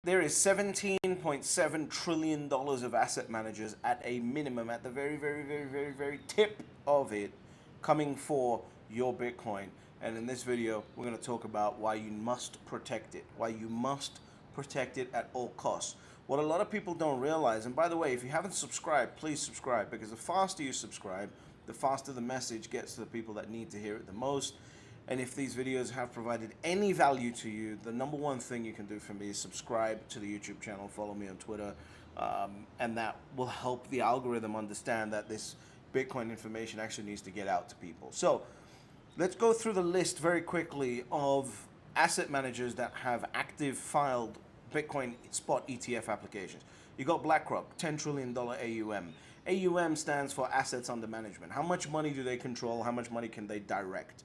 There is $17.7 trillion of asset managers at a minimum, at the very, very, very, very, very tip of it, coming for your Bitcoin. And in this video, we're going to talk about why you must protect it, why you must protect it at all costs. What a lot of people don't realize, and by the way, if you haven't subscribed, please subscribe, because the faster you subscribe, the faster the message gets to the people that need to hear it the most. And if these videos have provided any value to you, the number one thing you can do for me is subscribe to the YouTube channel, follow me on Twitter, and that will help the algorithm understand that this Bitcoin information actually needs to get out to people. So let's go through the list very quickly of asset managers that have active filed Bitcoin spot ETF applications. You got BlackRock, $10 trillion AUM. AUM stands for assets under management. How much money do they control? How much money can they direct?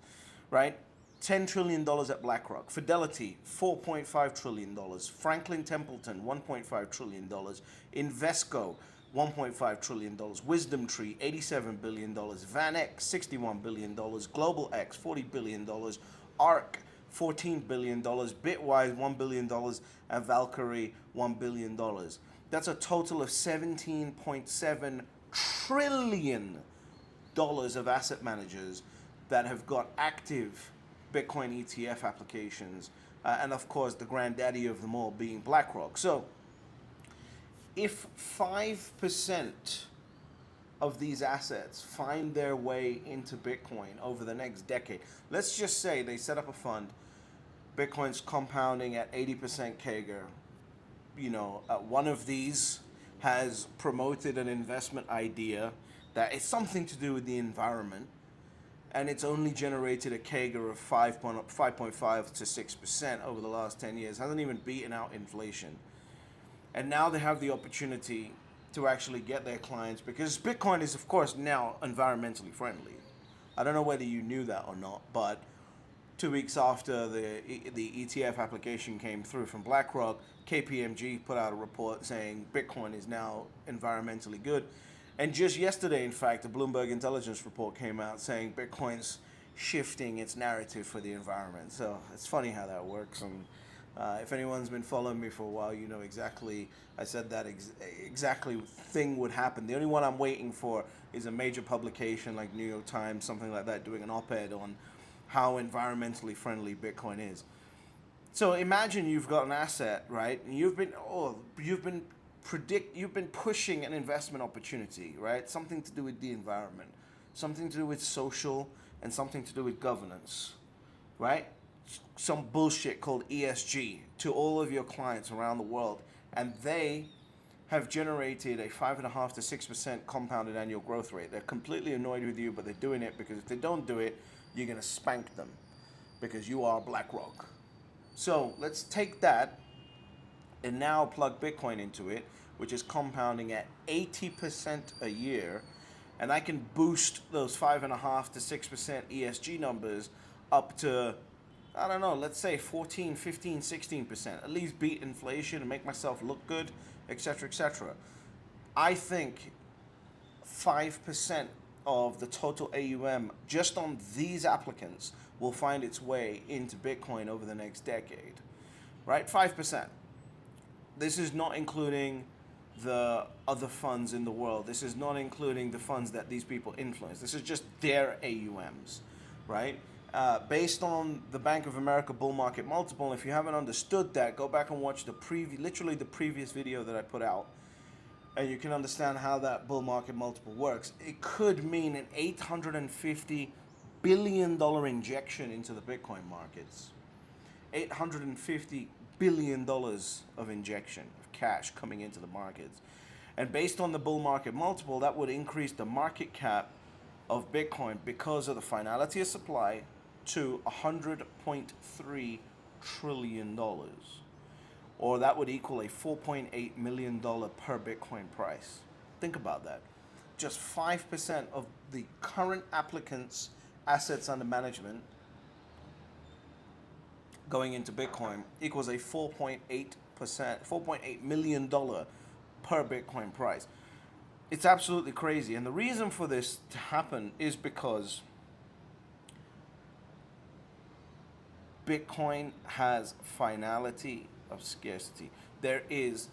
Right? $10 trillion at BlackRock. Fidelity, $4.5 trillion. Franklin Templeton, $1.5 trillion. Invesco, $1.5 trillion. Wisdom Tree, $87 billion. VanEck, $61 billion. Global X, $40 billion. ARK, $14 billion. Bitwise, $1 billion. And Valkyrie, $1 billion. That's a total of $17.7 trillion of asset managers that have got active Bitcoin ETF applications, and of course the granddaddy of them all being BlackRock. So if 5% of these assets find their way into Bitcoin over the next decade, let's just say they set up a fund, Bitcoin's compounding at 80% CAGR, one of these has promoted an investment idea that is something to do with the environment, and it's only generated a CAGR of 5.5 to 6% over the last 10 years, hasn't even beaten out inflation. And now they have the opportunity to actually get their clients, because Bitcoin is, of course, now environmentally friendly. I don't know whether you knew that or not, but 2 weeks after the ETF application came through from BlackRock, KPMG put out a report saying Bitcoin is now environmentally good. And just yesterday, in fact, a Bloomberg intelligence report came out saying Bitcoin's shifting its narrative for the environment. So it's funny how that works. And if anyone's been following me for a while, you know exactly, I said that exactly thing would happen. The only one I'm waiting for is a major publication like New York Times, something like that, doing an op-ed on how environmentally friendly Bitcoin is. So imagine you've got an asset, right? And you've been pushing an investment opportunity, right? Something to do with the environment, something to do with social, and something to do with governance, right? Some bullshit called ESG to all of your clients around the world, and they have generated a 5.5 to 6% compounded annual growth rate. They're completely annoyed with you, but they're doing it because if they don't do it, you're gonna spank them because you are BlackRock. So let's take that and now plug Bitcoin into it, which is compounding at 80% a year, and I can boost those 5.5 to 6% ESG numbers up to, I don't know, let's say 14, 15, 16%, at least beat inflation and make myself look good, etc., etc. I think 5% of the total AUM just on these applicants will find its way into Bitcoin over the next decade, right? 5%. This is not including the other funds in the world. This is not including the funds that these people influence. This is just their AUMs, right? Based on the Bank of America bull market multiple, if you haven't understood that, go back and watch literally the previous video that I put out, and you can understand how that bull market multiple works. It could mean an $850 billion injection into the Bitcoin markets. $850 billion of injection of cash coming into the markets. And based on the bull market multiple, that would increase the market cap of Bitcoin because of the finality of supply to $100.3 trillion. Or that would equal a $4.8 million per Bitcoin price. Think about that. Just 5% of the current applicants' assets under management going into Bitcoin equals a $4.8 million per Bitcoin price. It's absolutely crazy. And the reason for this to happen is because Bitcoin has finality of scarcity. There is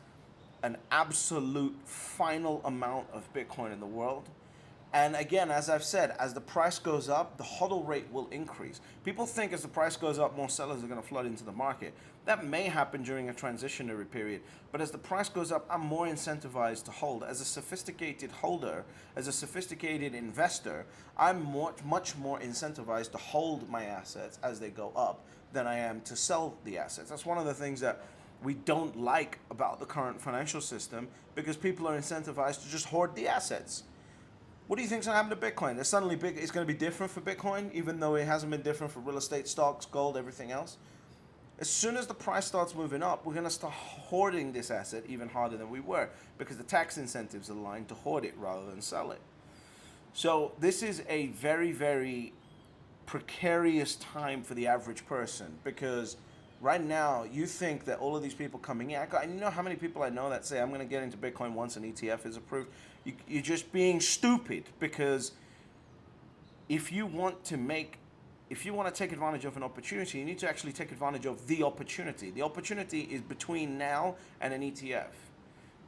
an absolute final amount of Bitcoin in the world. And again, as I've said, as the price goes up, the hodl rate will increase. People think as the price goes up, more sellers are going to flood into the market. That may happen during a transitionary period. But as the price goes up, I'm more incentivized to hold. As a sophisticated holder, as a sophisticated investor, I'm much more incentivized to hold my assets as they go up than I am to sell the assets. That's one of the things that we don't like about the current financial system, because people are incentivized to just hoard the assets. What do you think is going to happen to Bitcoin? It's suddenly big. It's going to be different for Bitcoin, even though it hasn't been different for real estate, stocks, gold, everything else. As soon as the price starts moving up, we're going to start hoarding this asset even harder than we were, because the tax incentives are aligned to hoard it rather than sell it. So this is a very, very precarious time for the average person, because right now you think that all of these people coming in, you know how many people I know that say, I'm going to get into Bitcoin once an ETF is approved? You're just being stupid, because if you want to take advantage of an opportunity, you need to actually take advantage of the opportunity. The opportunity is between now and an ETF.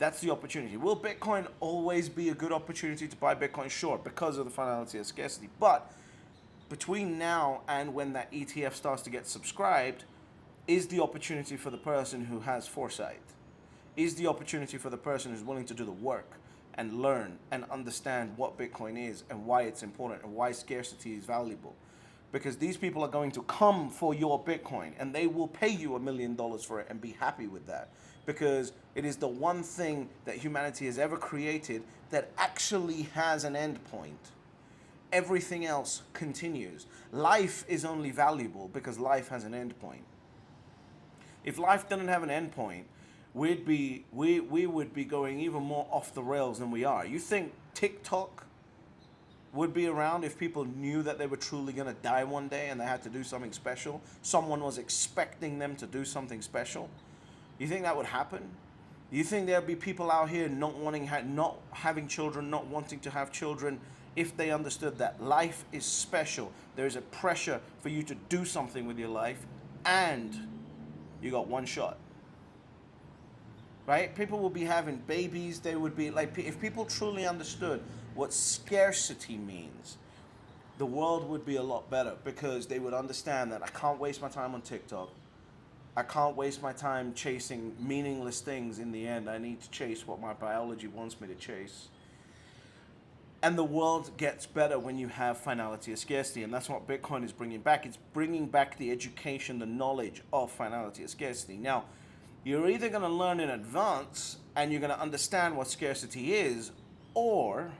That's the opportunity. Will Bitcoin always be a good opportunity to buy Bitcoin? Sure, because of the finality of scarcity. But between now and when that ETF starts to get subscribed, is the opportunity for the person who has foresight. Is the opportunity for the person who's willing to do the work and learn and understand what Bitcoin is and why it's important and why scarcity is valuable. Because these people are going to come for your Bitcoin, and they will pay you $1 million for it and be happy with that. Because it is the one thing that humanity has ever created that actually has an end point. Everything else continues. Life is only valuable because life has an end point. If life didn't have an end point, we would be going even more off the rails than we are. You think TikTok would be around if people knew that they were truly going to die one day and they had to do something special? Someone was expecting them to do something special? You think that would happen? You think there'd be people out here not having children, not wanting to have children, if they understood that life is special? There is a pressure for you to do something with your life, and you got one shot. Right? People will be having babies. They would be like, if people truly understood what scarcity means, the world would be a lot better, because they would understand that I can't waste my time on TikTok. I can't waste my time chasing meaningless things. In the end, I need to chase what my biology wants me to chase. And the world gets better when you have finality of scarcity, and that's what Bitcoin is bringing back. It's bringing back the education, the knowledge of finality of scarcity. Now, you're either going to learn in advance and you're going to understand what scarcity is, or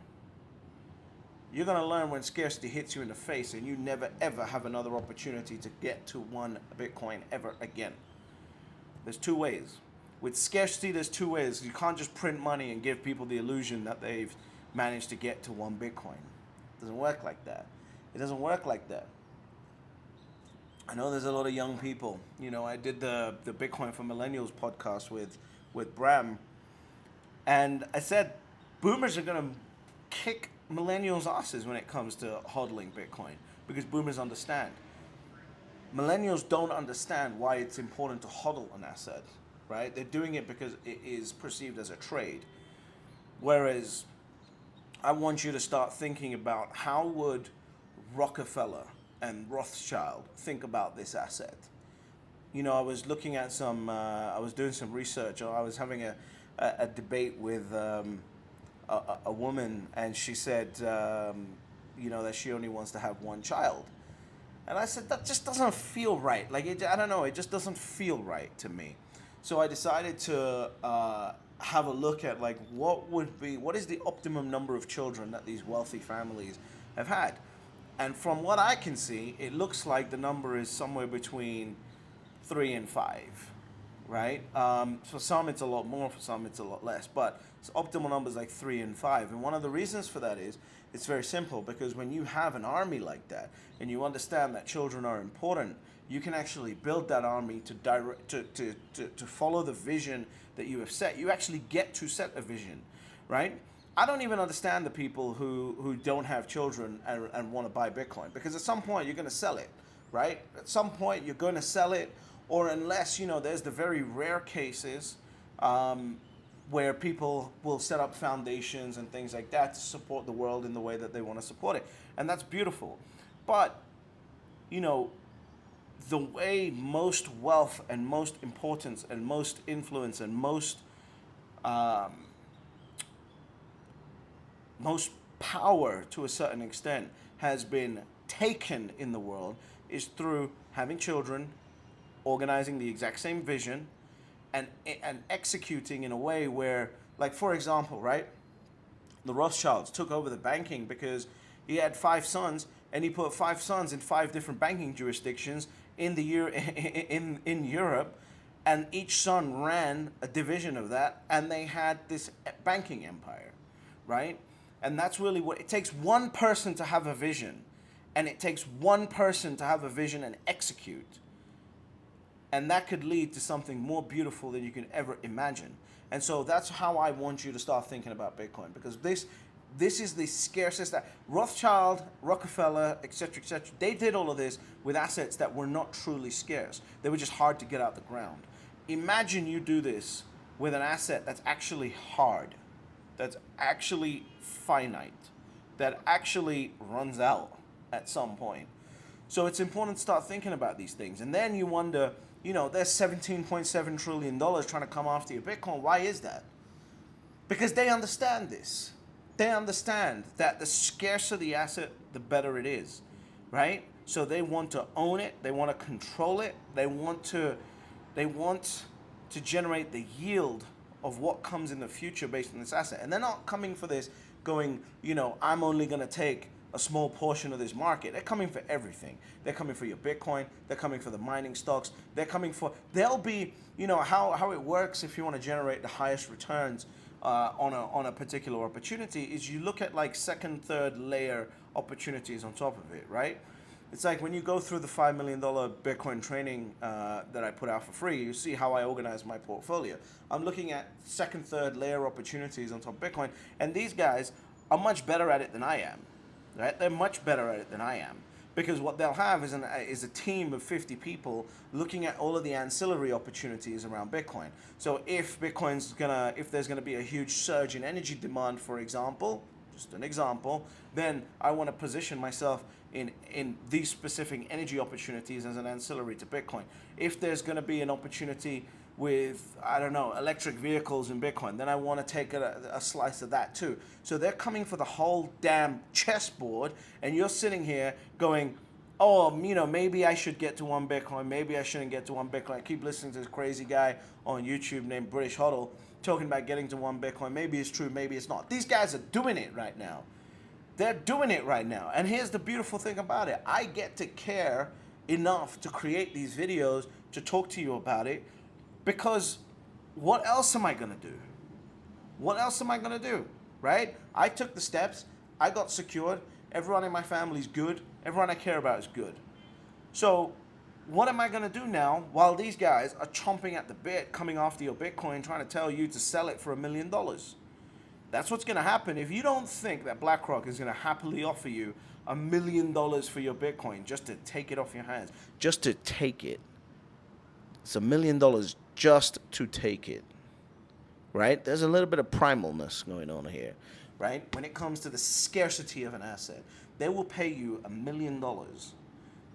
you're going to learn when scarcity hits you in the face and you never ever have another opportunity to get to one Bitcoin ever again. There's two ways. With scarcity, there's two ways. You can't just print money and give people the illusion that they've managed to get to one Bitcoin. It doesn't work like that. It doesn't work like that. I know there's a lot of young people. You know, I did the Bitcoin for Millennials podcast with Bram, and I said boomers are going to kick millennials' asses when it comes to hodling Bitcoin, because boomers understand. Millennials don't understand why it's important to hodl an asset, right? They're doing it because it is perceived as a trade. Whereas I want you to start thinking about, how would Rockefeller and Rothschild think about this asset? You know, I was looking at I was doing some research, or I was having a debate with a woman, and she said, you know, that she only wants to have one child. And I said, that just doesn't feel right. Like, I don't know, it just doesn't feel right to me. So I decided to have a look at, like, what is the optimum number of children that these wealthy families have had? And from what I can see, it looks like the number is somewhere between 3 and 5, right? For some it's a lot more, for some it's a lot less, but it's optimal numbers like 3 and 5. And one of the reasons for that is, it's very simple, because when you have an army like that, and you understand that children are important, you can actually build that army to follow the vision that you have set. You actually get to set a vision, right? I don't even understand the people who don't have children and want to buy Bitcoin, because at some point you're going to sell it, right? At some point you're going to sell it, or unless, you know, there's the very rare cases where people will set up foundations and things like that to support the world in the way that they want to support it. And that's beautiful. But, you know, the way most wealth and most importance and most influence and um, most power to a certain extent has been taken in the world is through having children, organizing the exact same vision, and executing in a way where, like, for example, right, the Rothschilds took over the banking because he had 5 sons, and he put 5 sons in 5 different banking jurisdictions in the year in Europe, and each son ran a division of that, and they had this banking empire, right? And that's really what it takes. One person to have a vision, and it takes one person to have a vision and execute. And that could lead to something more beautiful than you can ever imagine. And so that's how I want you to start thinking about Bitcoin, because this is the scarcest. That Rothschild, Rockefeller, etc., etc., they did all of this with assets that were not truly scarce. They were just hard to get out the ground. Imagine you do this with an asset that's actually hard, that's actually finite, that actually runs out at some point. So it's important to start thinking about these things. And then you wonder, you know, there's $17.7 trillion trying to come after your Bitcoin. Why is that? Because they understand this. They understand that the scarcer the asset, the better it is, right? So they want to own it. They want to control it. They want to generate the yield of what comes in the future based on this asset. And they're not coming for this going, you know, I'm only going to take a small portion of this market. They're coming for everything. They're coming for your Bitcoin. They're coming for the mining stocks. They'll be, you know, how it works if you want to generate the highest returns on a particular opportunity is you look at like second, third layer opportunities on top of it, right? It's like when you go through the $5 million Bitcoin training that I put out for free, you see how I organize my portfolio. I'm looking at second, third layer opportunities on top of Bitcoin, and these guys are much better at it than I am, right? They're much better at it than I am, because what they'll have is a team of 50 people looking at all of the ancillary opportunities around Bitcoin. So if there's gonna be a huge surge in energy demand, for example, just an example, then I want to position myself in these specific energy opportunities as an ancillary to Bitcoin. If there's going to be an opportunity with, I don't know, electric vehicles in Bitcoin, then I want to take a slice of that too. So they're coming for the whole damn chessboard, and you're sitting here going, oh, you know, maybe I should get to 1 Bitcoin, maybe I shouldn't get to 1 Bitcoin. I keep listening to this crazy guy on YouTube named British HODL talking about getting to 1 Bitcoin. Maybe it's true, maybe it's not. These guys are doing it right now. They're doing it right now. And here's the beautiful thing about it. I get to care enough to create these videos, to talk to you about it, because what else am I going to do? What else am I going to do, right? I took the steps. I got secured. Everyone in my family is good. Everyone I care about is good. So what am I going to do now while these guys are chomping at the bit, coming after your Bitcoin, trying to tell you to sell it for $1 million? That's what's going to happen. If you don't think that BlackRock is going to happily offer you $1 million for your Bitcoin just to take it off your hands, just to take it. It's $1 million just to take it, right? There's a little bit of primalness going on here, right? When it comes to the scarcity of an asset, they will pay you $1 million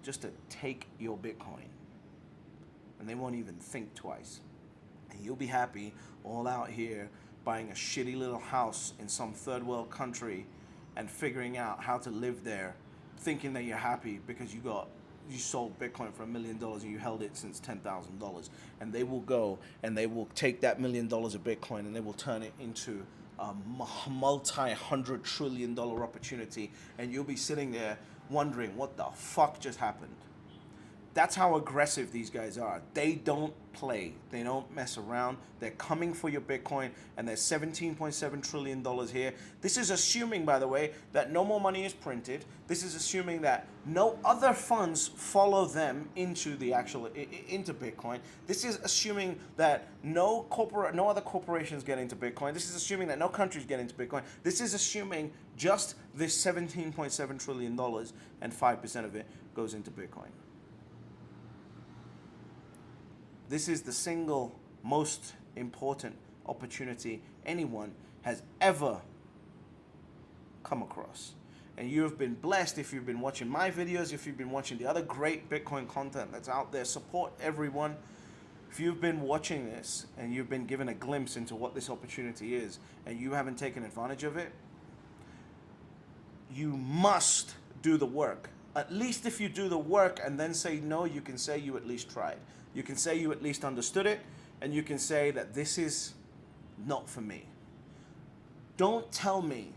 just to take your Bitcoin, and they won't even think twice. And you'll be happy all out here buying a shitty little house in some third world country and figuring out how to live there, thinking that you're happy because you sold Bitcoin for $1 million and you held it since $10,000. And they will go and they will take that $1 million of Bitcoin and they will turn it into a multi-$100 trillion opportunity, and you'll be sitting there wondering what the fuck just happened. That's how aggressive these guys are. They don't play. They don't mess around. They're coming for your Bitcoin, and there's $17.7 trillion here. This is assuming, by the way, that no more money is printed. This is assuming that no other funds follow them into Bitcoin. This is assuming that no other corporations get into Bitcoin. This is assuming that no countries get into Bitcoin. This is assuming just this $17.7 trillion and 5% of it goes into Bitcoin. This is the single most important opportunity anyone has ever come across. And you have been blessed if you've been watching my videos, if you've been watching the other great Bitcoin content that's out there. Support everyone. If you've been watching this and you've been given a glimpse into what this opportunity is and you haven't taken advantage of it, you must do the work. At least if you do the work and then say no, you can say you at least tried. You can say you at least understood it, and you can say that this is not for me. Don't tell me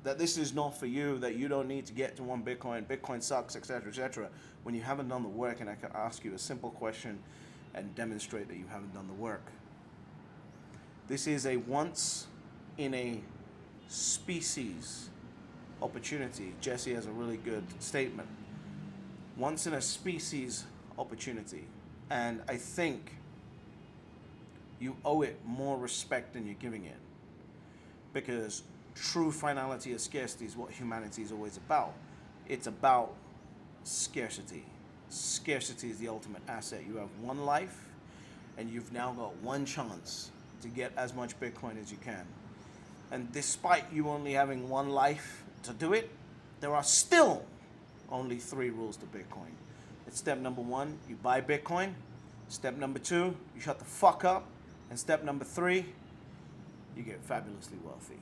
that this is not for you, that you don't need to get to 1 Bitcoin, Bitcoin sucks, etc., when you haven't done the work, and I can ask you a simple question and demonstrate that you haven't done the work. This is a once in a species opportunity. Jesse has a really good statement. Once in a species opportunity. And I think you owe it more respect than you're giving it. Because true finality of scarcity is what humanity is always about. It's about scarcity. Scarcity is the ultimate asset. You have one life, and you've now got one chance to get as much Bitcoin as you can. And despite you only having one life to do it, there are still only 3 rules to Bitcoin. It's step number 1, you buy Bitcoin. Step number 2, you shut the fuck up. And step number 3, you get fabulously wealthy.